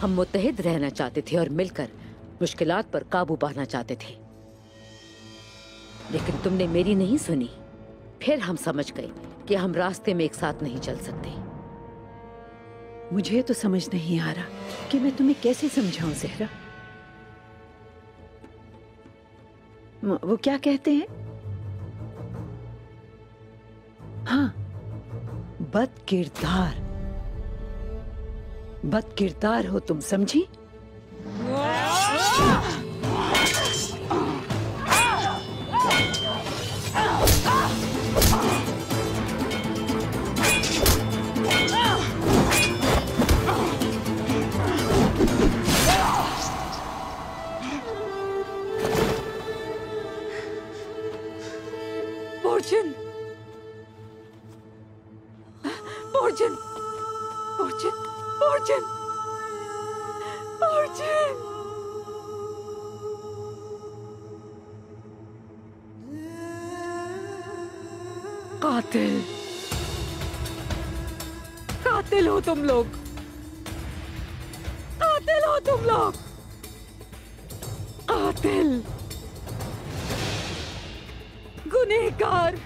हम मुत्तहिद रहना चाहते थे और मिलकर मुश्किलात पर काबू पाना चाहते थे, लेकिन तुमने मेरी नहीं सुनी। फिर हम समझ गए कि हम रास्ते में एक साथ नहीं चल सकते। मुझे तो समझ नहीं आ रहा कि मैं तुम्हें कैसे समझाऊं ज़हरा। वो क्या कहते हैं? हाँ, बदकिरदार। बदकिरदार हो तुम, समझी? Borjin! Borjin! Borjin! Borjin! Borjin! कातिल! कातिल हो तुम लोग! कातिल हो तुम लोग! कातिल! गुनहगार!